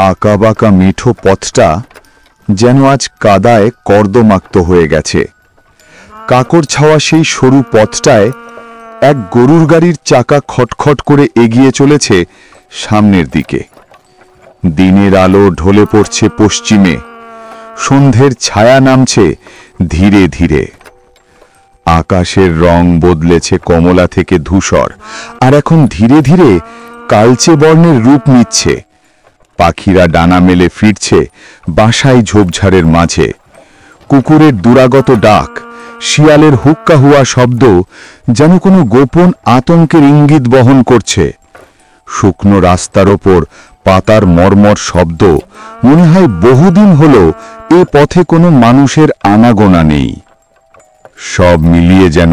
আঁকাবাঁকা মিঠো পথটা যেন আজ কাদায় কর্দমাক্ত হয়ে গেছে। কাকড় ছাওয়া সেই সরু পথটায় এক গরুর গাড়ির চাকা খটখট করে এগিয়ে চলেছে সামনের দিকে। দিনের আলো ঢলে পড়ছে পশ্চিমে, সন্ধ্যের ছায়া নামছে ধীরে ধীরে। আকাশের রং বদলেছে কমলা থেকে ধূসর, আর এখন ধীরে ধীরে কালচে বর্ণের রূপ নিচ্ছে। পাখিরা ডানা মেলে ফিরছে বাসায় ঝোপঝাড়ের মাঝে। কুকুরের দুরাগত ডাক, শিয়ালের হুক্কা হুয়া শব্দ যেন কোনো গোপন আতঙ্কের ইঙ্গিত বহন করছে। শুকনো রাস্তার ওপর পাতার মর্মর শব্দ, মনে হয় বহুদিন হলো এ পথে কোনো মানুষের আনাগোনা নেই। সব মিলিয়ে যেন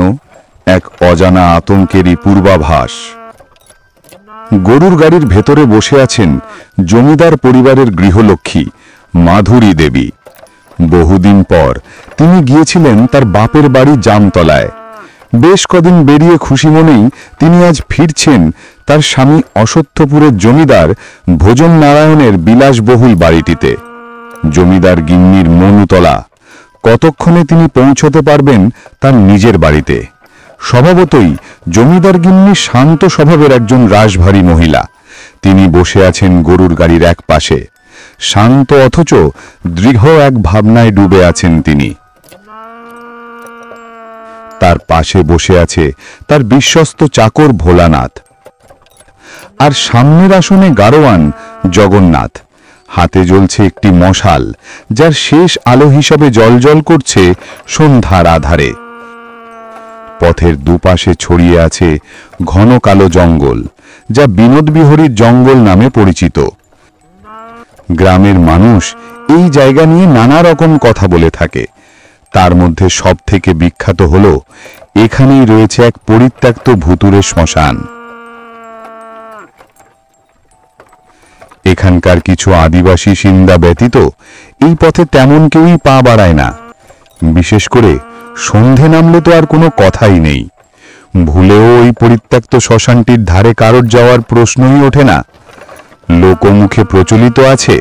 এক অজানা আতঙ্কেরই পূর্বাভাস। গরুর গাড়ির ভেতরে বসে আছেন জমিদার পরিবারের গৃহলক্ষ্মী মাধুরী দেবী। বহুদিন পর তিনি গিয়েছিলেন তার বাপের বাড়ি জামতলায়। বেশ কদিন বেরিয়ে খুশি মনেই তিনি আজ ফিরছেন তার স্বামী অশ্বত্থপুরের জমিদার ভোজন নারায়ণের বিলাসবহুল বাড়িটিতে। জমিদার গিন্নির মনুতলা। কতক্ষণে তিনি পৌঁছতে পারবেন তার নিজের বাড়িতে? স্বভাবতই জমিদার গিন্নি শান্ত স্বভাবের একজন রাশভারী মহিলা। তিনি বসে আছেন গরুর গাড়ির এক পাশে। শান্ত অথচ দৃঢ় এক ভাবনায় ডুবে আছেন তিনি। তার পাশে বসে আছে তার বিশ্বস্ত চাকর ভোলানাথ, আর সামনের আসনে গারোয়ান জগন্নাথ। হাতে জ্বলছে একটি মশাল, যার শেষ আলো হিসাবে জ্বলজ্বল করছে সন্ধ্যার আধারে। পথের দুপাশে ছড়িয়ে আছে ঘন কালো জঙ্গল, যা বিনোদবিহারীর জঙ্গল নামে পরিচিত। গ্রামের মানুষ এই জায়গা নিয়ে নানা রকম কথা বলে থাকে। তার মধ্যে সব থেকে বিখ্যাত হল এখানেই রয়েছে এক পরিত্যক্ত ভুতুড়ে শ্মশান। এখানকার কিছু আদিবাসী সিন্দা ব্যতীত এই পথে তেমন কেউই পা বাড়ায় না। বিশেষ করে সন্ধে নামলে তো আর কোনো কথাই নেই। ভুলেও ওই পরিত্যক্ত শ্মশানটির ধারে কারোর যাওয়ার প্রশ্নই ওঠে না। লোকমুখে প্রচলিত আছে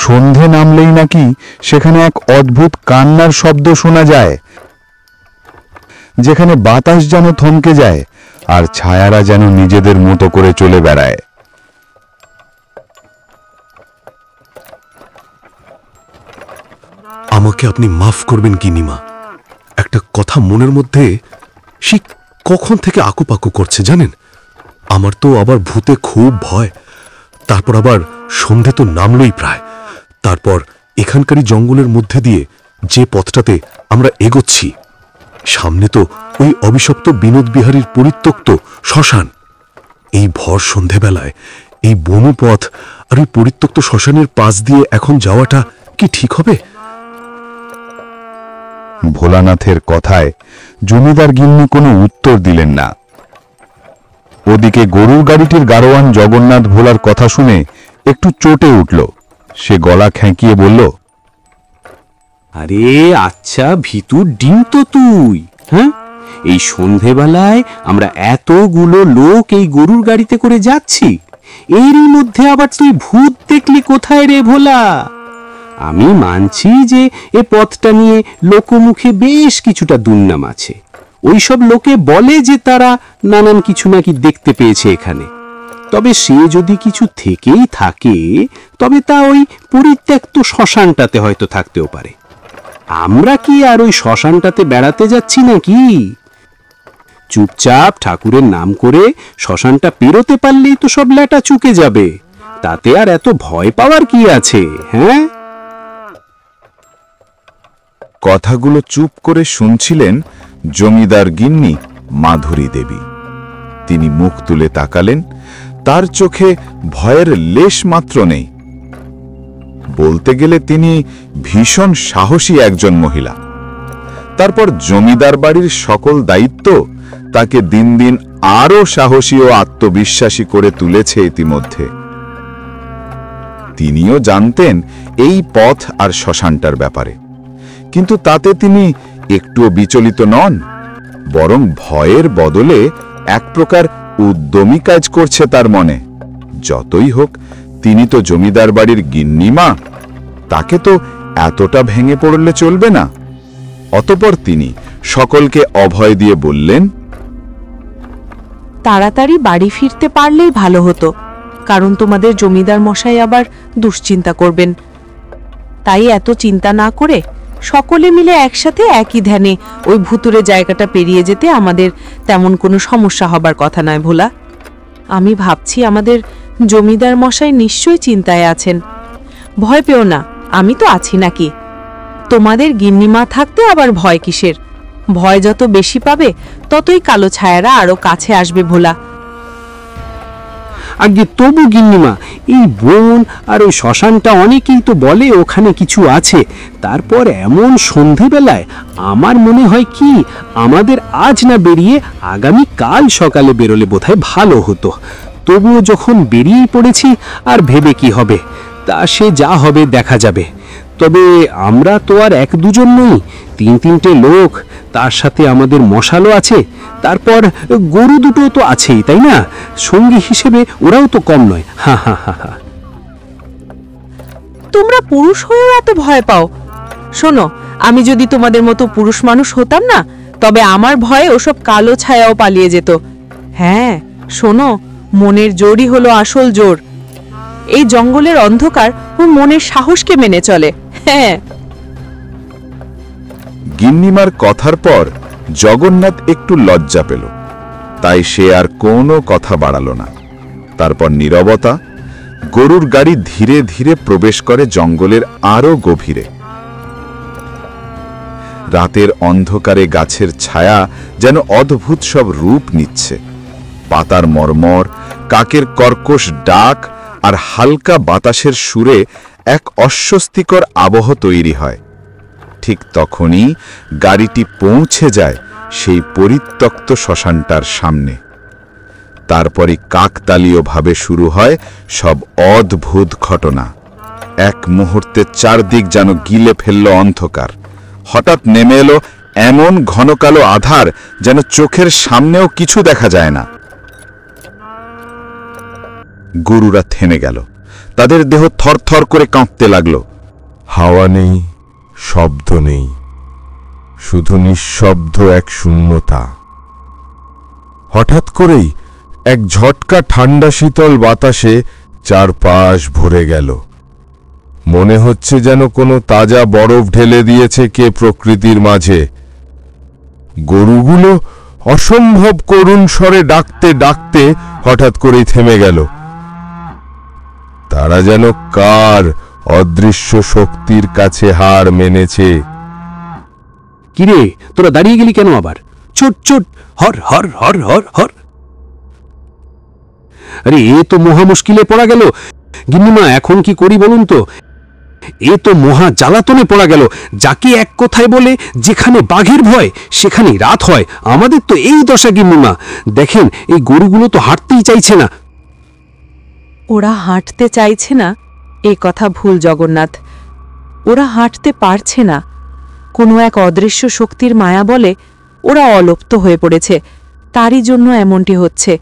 সন্ধে নামলেই নাকি সেখানে এক অদ্ভুত কান্নার শব্দ শোনা যায়, যেখানে বাতাস যেন থমকে যায় আর ছায়ারা যেন নিজেদের মতো করে চলে বেড়ায়। আমাকে আপনি মাফ করবেন গিনিমা, একটা কথা মনের মধ্যে সে কখন থেকে আকুপাকু করছে জানেন। আমার তো আবার ভূতে খুব ভয়। তারপর আবার সন্ধে তো নামলই প্রায়। তারপর এখানকারই জঙ্গলের মধ্যে দিয়ে যে পথটাতে আমরা এগোচ্ছি, সামনে তো ওই অভিশপ্ত বিনোদবিহারীর পরিত্যক্ত শ্মশান। এই ভর সন্ধেবেলায় এই বনু পথ আর ওই পরিত্যক্ত শ্মশানের পাশ দিয়ে এখন যাওয়াটা কি ঠিক হবে? ভোলানাথের কথায় জমিদার গিন্নি কোনো উত্তর দিলেন না। ওদিকে গরুর গাড়িটির গারোয়ান জগন্নাথ ভোলার কথা শুনে একটু চটে উঠল। সে গলা খেঁকিয়ে বলল, আরে আচ্ছা ভিতুর ডিম তো তুই, হ্যাঁ? এই সন্ধেবেলায় আমরা এতগুলো লোক এই গরুর গাড়িতে করে যাচ্ছি, এরই মধ্যে আবার তুই ভূত দেখলি কোথায় রে ভোলা? আমি মানছি যে এ পথটা নিয়ে লোকমুখে বেশ কিছুটা দুর্নাম আছে। ওইসব লোকে বলে যে তারা নানান কিছু নাকি দেখতে পেয়েছে এখানে। তবে সে যদি কিছু থেকেই থাকে, তবে তা ওই পরিত্যক্ত শ্মশানটাতে হয়তো থাকতেও পারে। আমরা কি আর ওই শ্মশানটাতে বেড়াতে যাচ্ছি নাকি? চুপচাপ ঠাকুরের নাম করে শ্মশানটা পেরোতে পারলেই তো সব ল্যাটা চুকে যাবে। তাতে আর এত ভয় পাওয়ার কি আছে, হ্যাঁ? কথাগুলো চুপ করে শুনছিলেন জমিদার গিন্নি মাধুরী দেবী। তিনি মুখ তুলে তাকালেন। তার চোখে ভয়ের লেশ মাত্র নেই। বলতে গেলে তিনি ভীষণ সাহসী একজন মহিলা। তারপর জমিদার বাড়ির সকল দায়িত্ব তাকে দিন দিন আরো সাহসী ও আত্মবিশ্বাসী করে তুলেছে ইতিমধ্যে। তিনিও জানতেন এই পথ আর শ্মশানটার ব্যাপারে, কিন্তু তাতে তিনি একটুও বিচলিত নন, বরং ভয়ের বদলে এক প্রকার উদ্যমী কাজ করছে তার মনে। যতই হোক, তিনি তো জমিদার বাড়ির গিন্নিমা, তাকে তো এতটা ভেঙে পড়লে চলবে না। অতঃপর তিনি সকলকে অভয় দিয়ে বললেন, তাড়াতাড়ি বাড়ি ফিরতে পারলেই ভালো হতো, কারণ তোমাদের জমিদার মশাই আবার দুশ্চিন্তা করবেন। তাই এত চিন্তা না করে সকলে মিলে একসাথে একই ধ্যানে ওই ভুতুরে জায়গাটা পেরিয়ে যেতে আমাদের তেমন কোনো সমস্যা হবার কথা নয় ভোলা। আমি ভাবছি আমাদের জমিদার মশাই নিশ্চয়ই চিন্তায় আছেন। ভয় পেও না, আমি তো আছি নাকি। তোমাদের গিন্নিমা থাকতে আবার ভয় কিসের? ভয় যত বেশি পাবে ততই কালো ছায়ারা আরো কাছে আসবে ভোলা। আগে তবু গিন্নিমা, এই বন আর ওই শ্মশানটা অনেকেই তো বলে ওখানে কিছু আছে, তারপর এমন সন্ধেবেলায় আমার মনে হয় কি আমাদের আজ না বেরিয়ে আগামী কাল সকালে বেরোলে বোধহয় ভালো হতো। তবুও যখন বেরিয়েই পড়েছি আর ভেবে কি হবে, তা সে যা হবে দেখা যাবে। তবে আমরা তো আর এক দুজন নই, তিন তিনটে লোক, তার সাথে আমাদের মশালও আছে, তারপর গরু দুটো তো আছেই, তাই না? সঙ্গী হিসেবে ওরাও তো কম নয়। হা হা হা হা। তোমরা পুরুষ হয়েও এত ভয় পাও? শোনো, আমি যদি তোমাদের মতো পুরুষ মানুষ হতাম না, তবে আমার ভয়ে ওসব কালো ছায়াও পালিয়ে যেত। হ্যাঁ শোনো, মনের জোরই হলো আসল জোর। এই জঙ্গলের অন্ধকার ও মনের সাহসকে মেনে চলে। হ্যাঁ। গিন্নিমার কথার পর জগন্নাথ একটু লজ্জা পেল, তাই সে আর কোনো কথা বাড়াল না। তারপর নীরবতা। গরুর গাড়ি ধীরে ধীরে প্রবেশ করে জঙ্গলের আরো গভীরে। রাতের অন্ধকারে গাছের ছায়া যেন অদ্ভুত সব রূপ নিচ্ছে। পাতার মর্মর, কাকের কর্কশ ডাক আর হালকা বাতাসের সুরে এক অস্বস্তিকর আবহ তৈরি হয়। ঠিক তখনই গাড়িটি পৌঁছে যায় সেই পরিত্যক্ত শ্মশানটার সামনে। তারপরই কাকতালীয়ভাবে শুরু হয় সব অদ্ভুত ঘটনা। এক মুহূর্তে চারদিক যেন গিলে ফেলল অন্ধকার। হঠাৎ নেমে এলো এমন ঘনকালো আধার যেন চোখের সামনেও কিছু দেখা যায় না। গরুরা থেমে গেল, তাদের দেহ থরথর করে কাঁপতে লাগলো। হাওয়া নেই, শব্দ নেই, শুধু নিঃশব্দ এক শূন্যতা। হঠাৎ করেই এক ঝটকা ঠান্ডা শীতল বাতাসে চারপাশ ভরে গেল। মনে হচ্ছে যেন কোনো তাজা বরফ ঢেলে দিয়েছে কে প্রকৃতির মাঝে। গরুগুলো অসম্ভব করুণ স্বরে ডাকতে ডাকতে হঠাৎ করেই থেমে গেল। তারা যেন কার অদৃশ্য শক্তির কাছে হার মেনেছে। কিরে, তোরা দাঁড়িয়ে গেলি কেন আবার? ছোট ছোট হর হর হর হর হর। আরে এ তো মহা মুশকিলে পড়া গেল। গিন্নিমা, এখন কি করি বলুন তো? এ তো মহা জ্বালাতনে পড়া গেল। যাকে এক কথায় বলে যেখানে বাঘের ভয় সেখানেই রাত হয়। আমাদের তো এই দশা গিন্নিমা। দেখেন, এই গরুগুলো তো হাঁটতেই চাইছে না। ওরা হাঁটতে চাইছে না এ কথা ভুল জগন্নাথ। ওরা হাঁটতে পারছে না। কোনো এক অদৃশ্য শক্তির মায়া বলে ওরা অলুপ্ত হয়ে পড়েছে, তারই জন্য এমনটি হচ্ছে।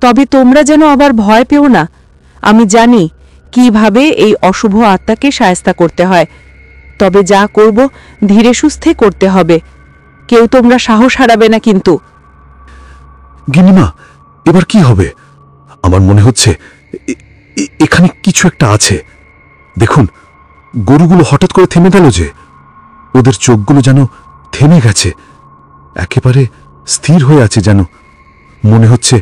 তবে তোমরা যেন আবার ভয় পেও না। আমি জানি কিভাবে এই অশুভ আত্মাকে শায়েস্তা করতে হয়। তবে যা করব ধীরে সুস্থে করতে হবে। কেউ তোমরা সাহস হারাবে না কিন্তু। গিন্নিমা, এবার কি হবে? আমার মনে হচ্ছে এখানে কিছু একটা আছে। দেখুন, গরুগুলো হঠাৎ করে থেমে গেল যে। ওদের চোখগুলো যেন থেমে গেছে, একেবারে স্থির হয়ে আছে যেন। মনে হচ্ছে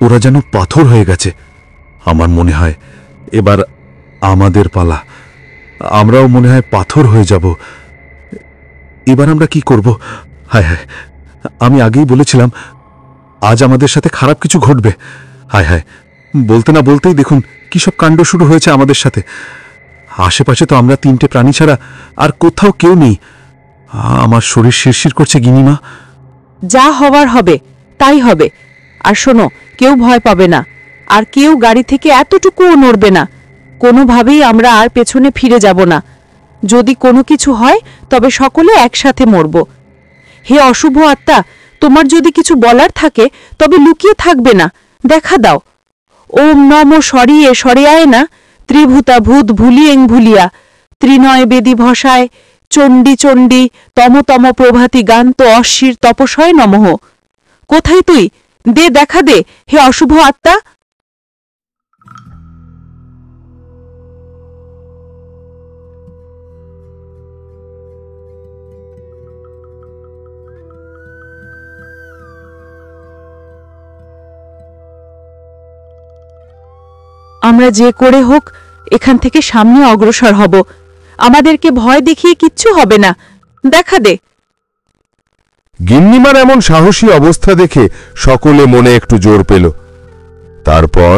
ওরা যেন পাথর হয়ে গেছে। আমার মনে হয় এবার আমাদের পালা। আমরাও মনে হয় পাথর হয়ে যাব। এবার আমরা কি করব? হায় হায়, আমি আগেই বলেছিলাম আজ আমাদের সাথে খারাপ কিছু ঘটবে। হায় হায়, বলতে না বলতেই দেখুন কি সব কাণ্ড শুরু হয়েছে আমাদের সাথে। আশেপাশে তো আমরা তিনটে প্রাণী ছাড়া আর কোথাও কেউ নেই। আমার শরীর শিরশির করছে গিন্নিমা। যা হওয়ার হবে তাই হবে। আর শোনো, কেউ ভয় পাবে না, আর কেউ গাড়ি থেকে এতটুকুও নড়বে না। কোনোভাবেই আমরা আর পেছনে ফিরে যাব না। যদি কোনো কিছু হয় তবে সকলে একসাথে মরব। হে অশুভ আত্মা, তোমার যদি কিছু বলার থাকে তবে লুকিয়ে থাকবে না, দেখা দাও। ওম নম সরিয়ে সরেয়ায় না, ত্রিভূতা ভূত ভুলিয়েং ভুলিয়া, ত্রিনয় বেদি ভসায়, চণ্ডী চণ্ডী তম তম প্রভাতি গান্ত অশ্বির তপসয় নমঃ। কোথায় তুই? দে, দেখা দে, হে অশুভ আত্মা। আমরা যে করে হোক এখান থেকে সামনে অগ্রসর হব। আমাদেরকে ভয় দেখিয়ে কিচ্ছু হবে না, দেখা দে। গিন্নিমার এমন সাহসী অবস্থা দেখে সকলে মনে একটু জোর পেল। তারপর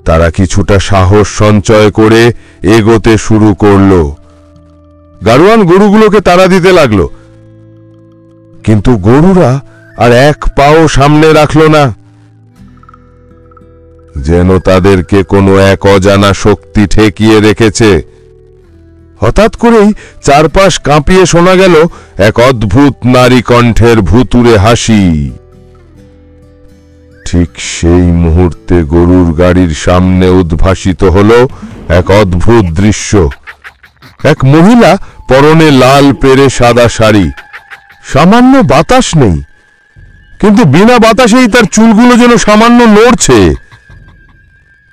তারা কিছুটা সাহস সঞ্চয় করে এগোতে শুরু করল। গাড়োয়ান গরুগুলোকে তাড়া দিতে লাগলো, কিন্তু গরুরা আর এক পাও সামনে রাখল না, যেন তাদেরকে কোনো এক অজানা শক্তি ঠেকিয়ে রেখেছে। হঠাৎ করেই চারপাশ কাঁপিয়ে শোনা গেল এক অদ্ভুত নারী কণ্ঠের ভুতুড়ে হাসি। ঠিক সেই মুহূর্তে গরুর গাড়ির সামনে উদ্ভাসিত হল এক অদ্ভুত দৃশ্য। এক মহিলা, পরনে লাল পেরে সাদা শাড়ি, সামান্য বাতাস নেই, কিন্তু বিনা বাতাসেই তার চুলগুলো যেন সামান্য নড়ছে।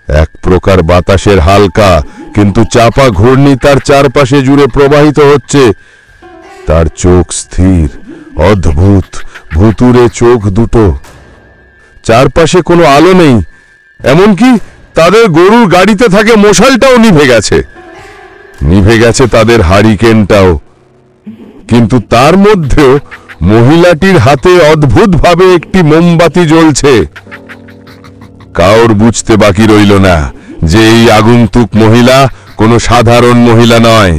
এক প্রকার বাতাসের হালকা কিন্তু চাপা ঘূর্ণি তার চারপাশে জুড়ে প্রবাহিত হচ্ছে। তার চোখ স্থির, অদ্ভুত ভুতুড়ে চোখ দুটো। চারপাশে কোনো আলো নেই, এমনকি তাদের গরুর গাড়িতে থাকে মশালটাও নিভে গেছে। নিভে গেছে তাদের হারিকেনটাও। কিন্তু তার মধ্যেও মহিলাটির হাতে অদ্ভুতভাবে একটি মোমবাতি জ্বলছে। কাউর বুঝতে বাকি রইল না যে এই আগন্তুক মহিলা কোনো সাধারণ মহিলা নয়।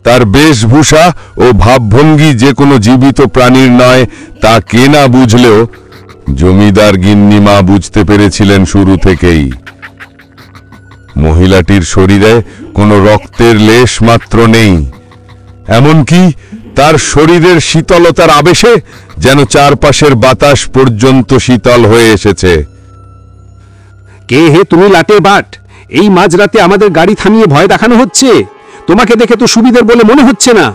তার বেশভূষা ও ভাবভঙ্গি যে কোনো জীবিত প্রাণীর নয় তা কে না বুঝলেও জমিদার গিন্নিমা বুঝতে পেরেছিলেন শুরু থেকেই। মহিলাটির শরীরে কোনো রক্তের লেশ মাত্র নেই, এমনকি তার শরীরের শীতলতার আবেশে যেন চারপাশের বাতাস পর্যন্ত শীতল হয়ে এসেছে। কে হে তুমি লাটে বাট? এই মাঝরাতে আমাদের গাড়ি থামিয়ে ভয় দেখানো হচ্ছে? তোমাকে দেখে তো সুবিধের বলে মনে হচ্ছে না।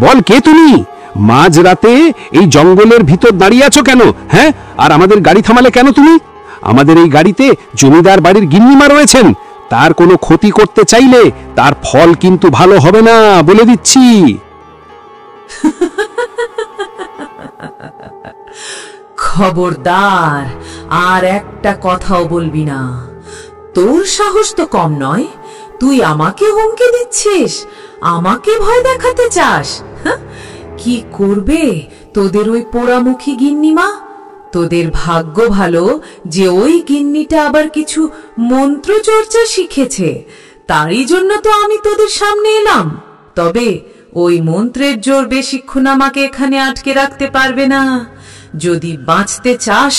বল, কে তুমি? মাঝরাতে এই জঙ্গলের ভিতর দাঁড়িয়ে আছো কেন? হ্যাঁ, আর আমাদের গাড়ি থামালে কেন তুমি? আমাদের এই গাড়িতে জমিদার বাড়ির গিন্নিমা রয়েছেন। তার কোনো ক্ষতি করতে চাইলে তার ফল কিন্তু ভালো হবে না, বলে দিচ্ছি। খবরদার, আর একটা কথাও বলবি না। তোর সাহস তো কম নয়, তুই আমাকে হুমকি দিচ্ছিস, আমাকে ভয় দেখাতে চাস। কি করবে তোদের ওই পোড়ামুখী গিন্নিমা? তোদের ভাগ্য ভালো যে ওই গিন্নিটা আবার কিছু মন্ত্র চর্চা শিখেছে, তারই জন্য তো আমি তোদের সামনে এলাম। তবে ওই মন্ত্রের জোর বেশিক্ষণ আমাকে এখানে আটকে রাখতে পারবে না। যদি বাঁচতে চাস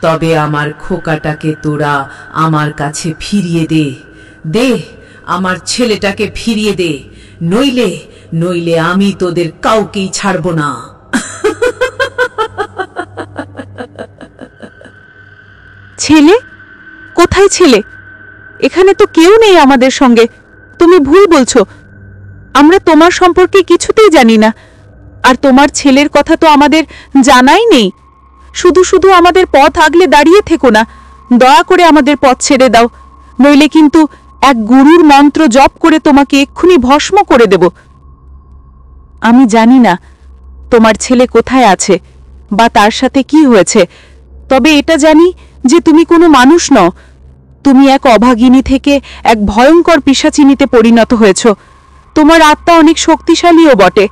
তবে আমার খোকাটাকে তোরা আমার কাছে ফিরিয়ে দে। দে, আমার ছেলেটাকে ফিরিয়ে দে, নইলে নইলে আমি তোদের কাউকেই ছাড়ব না। ছেলে? কোথায় ছেলে? এখানে তো কেউ নেই আমাদের সঙ্গে। তুমি ভুল বলছো। আমরা তোমার সম্পর্কে কিছুতেই জানি না, আর তোমার ছেলের কথা তো আমাদের জানাই নেই। শুধু শুধু আমাদের পথ আগলে দাঁড়িয়ে থেকো না, দয়া করে আমাদের পথ ছেড়ে দাও, নইলে কিন্তু এক গুরুর মন্ত্র জপ করে তোমাকে এক্ষুনি ভস্ম করে দেব। আমি জানি না তোমার ছেলে কোথায় আছে বা তার সাথে কি হয়েছে, তবে এটা জানি যে তুমি কোনো মানুষ নও। তুমি এক অভাগিনী থেকে এক ভয়ঙ্কর পিশাচিনীতে পরিণত হয়েছ। তোমার আত্মা অনেক শক্তিশালীও বটে।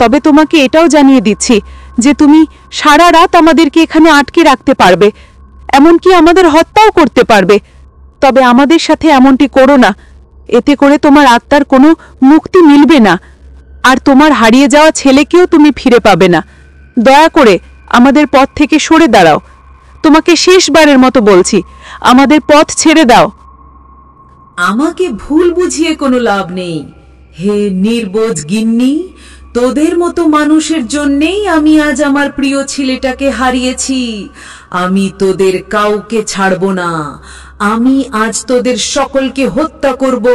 তবে তোমাকে এটাও জানিয়ে দিচ্ছি যে তুমি সারা রাত আমাদেরকে এখানে আটকে রাখতে পারবে, এমনকি আমাদের হত্যাও করতে পারবে। তবে আমাদের সাথে এমনটি করো না, এতে করে তোমার আত্মার কোনো মুক্তি মিলবে না, আর তোমার হারিয়ে যাওয়া ছেলেকেও তুমি ফিরে পাবে না। দয়া করে আমাদের পথ থেকে সরে দাঁড়াও। তোমাকে শেষবারের মতো বলছি, আমাদের পথ ছেড়ে দাও। আমাকে ভুল বুঝিয়ে কোনো লাভ নেই। হে নির্বোধ গিন্নি, তোদের মতো মানুষের জন্যেই আমি আজ আমার প্রিয় ছেলেটাকে হারিয়েছি। আমি তোদের কাউকে ছাড়ব না। আমি আজ তোদের সকলকে হত্যা করব।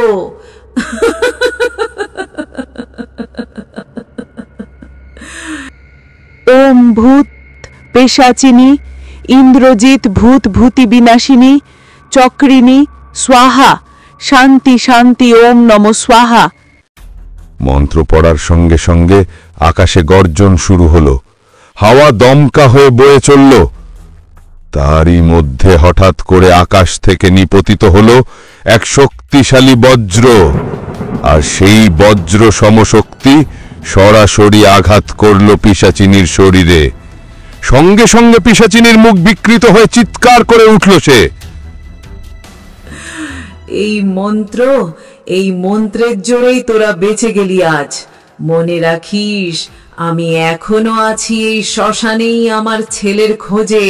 ওম ভূত পেশাচিনী ইন্দ্রজিৎ ভূত ভূতি বিনাশিনী চক্রিনী স্বাহা, শান্তি শান্তি, ওম নমঃ স্বাহা। মন্ত্র পড়ার সঙ্গে সঙ্গে আকাশে গর্জন শুরু হলো। হাওয়া দমকা হয়ে বয়ে চলল। তারই মধ্যে হঠাৎ করে আকাশ থেকে নিপতিত হলো এক শক্তিশালী বজ্র, আর সেই বজ্র সমশক্তি সরাসরি আঘাত করল পিশাচিনীর শরীরে। সঙ্গে সঙ্গে পিশাচিনীর মুখ বিকৃত হয়ে চিৎকার করে উঠল সে। এই মন্ত্রের জোরেই তোরা বেঁচে গেলি আজ। মনে রাখিস, আমি এখনো আছি এই শ্মশানেই আমার ছেলের খোঁজে।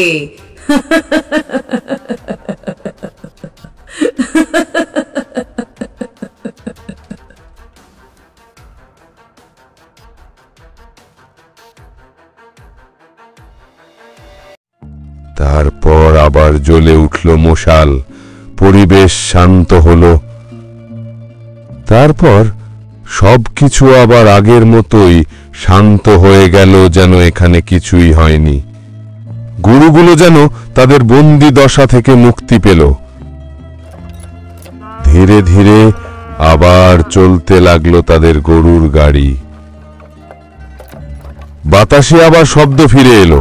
তারপর আবার জ্বলে উঠল মশাল। পরিবেশ শান্ত হলো। তারপর সবকিছু আবার আগের মতোই শান্ত হয়ে গেল, যেন এখানে কিছুই হয়নি। গুরুগুলো যেন তাদের বন্দি দশা থেকে মুক্তি পেল। ধীরে ধীরে আবার চলতে লাগলো তাদের গরুর গাড়ি। বাতাসে আবার শব্দ ফিরে এলো।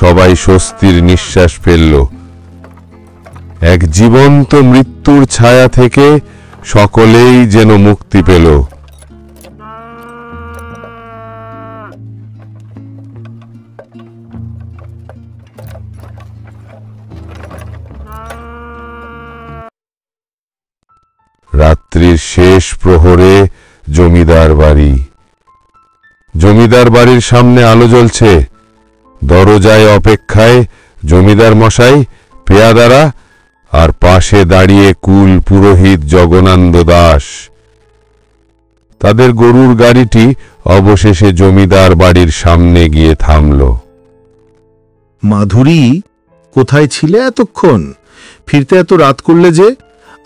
সবাই স্বস্তির নিঃশ্বাস ফেলল। এক জীবন্ত মৃত্যুর ছায়া থেকে সকলেই যেন মুক্তি পেল। রাত্রির শেষ প্রহরে জমিদার বাড়ি। জমিদার বাড়ির সামনে আলো জ্বলছে। দরজায় অপেক্ষায় জমিদার মশাই, পেয়াদারা, আর পাশে দাঁড়িয়ে কুল পুরোহিত জগনানন্দ দাস। তাদের গরুর গাড়িটি অবশেষে জমিদার বাড়ির সামনে গিয়ে থামল। মাধুরী, কোথায় ছিলে এতক্ষণ? ফিরতে এত রাত করলে যে?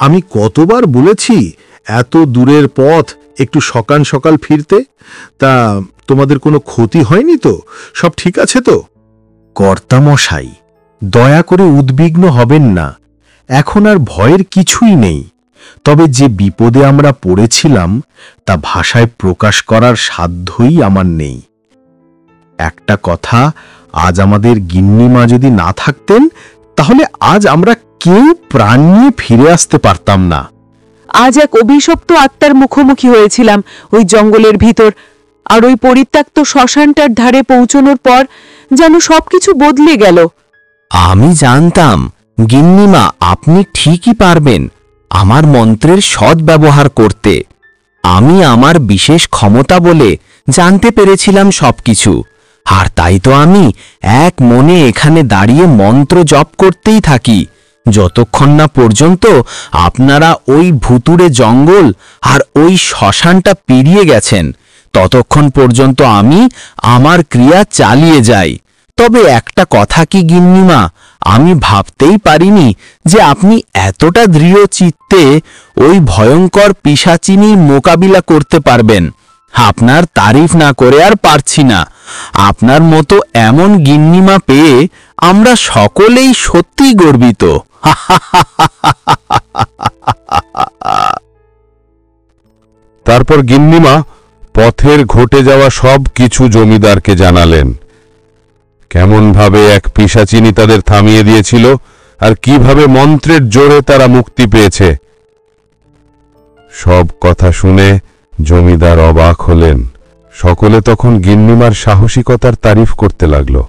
আমি কতবার বলেছি এত দূরের পথ একটু সকাল সকাল ফিরতে। তা তোমাদের কোনো ক্ষতি হয়নি তো? সব ঠিক আছে তো? কর্তামশাই, দয়া করে উদ্বিগ্ন হবেন না। এখন আর ভয়ের কিছুই নেই। তবে যে বিপদে আমরা পড়েছিলাম তা ভাষায় প্রকাশ করার সাধ্যই আমার নেই। একটা কথা, আজ আমাদের গিন্নিমা যদি না থাকতেন তাহলে আজ আমরা কেউ প্রাণ নিয়ে ফিরে আসতে পারতাম না। আজ এক অভিশপ্ত আত্মার মুখোমুখি হয়েছিলাম ওই জঙ্গলের ভিতর, আর ওই পরিত্যক্ত শ্মশানটার ধারে পৌঁছানোর পর যেন সবকিছু বদলে গেল। আমি জানতাম গিন্নিমা আপনি ঠিকই পারবেন আমার মন্ত্রের সদ্ব্যবহার করতে। আমি আমার বিশেষ ক্ষমতা বলে জানতে পেরেছিলাম সবকিছু, আর তাই তো আমি এক মনে এখানে দাঁড়িয়ে মন্ত্র জপ করতেই থাকি, যতক্ষণ না পর্যন্ত আপনারা ওই ভুতুড়ে জঙ্গল আর ওই শ্মশানটা পেরিয়ে গেছেন, ততক্ষণ পর্যন্ত আমি আমার ক্রিয়া চালিয়ে যাই। তবে একটা কথা কি গিন্নিমা, আমি ভাবতেই পারিনি যে আপনি এতটা দৃঢ় চিত্তে ওই ভয়ঙ্কর পিশাচিনীর মোকাবিলা করতে পারবেন। আপনার তারিফ না করে আর পারছি না। আপনার মতো এমন গিন্নিমা পেয়ে আমরা সকলেই সত্যিই গর্বিত। তারপর গিন্নিমা পথের ঘটে যাওয়া সব কিছু জমিদারকে জানালেন। কেমন ভাবে এক পিশাচিনী তাদের থামিয়ে দিয়েছিল, আর কিভাবে মন্ত্রের জোরে তারা মুক্তি পেয়েছে। সব কথা শুনে জমিদার অবাক হলেন। সকলে তখন গিন্নিমার সাহসিকতার তারিফ করতে লাগলো।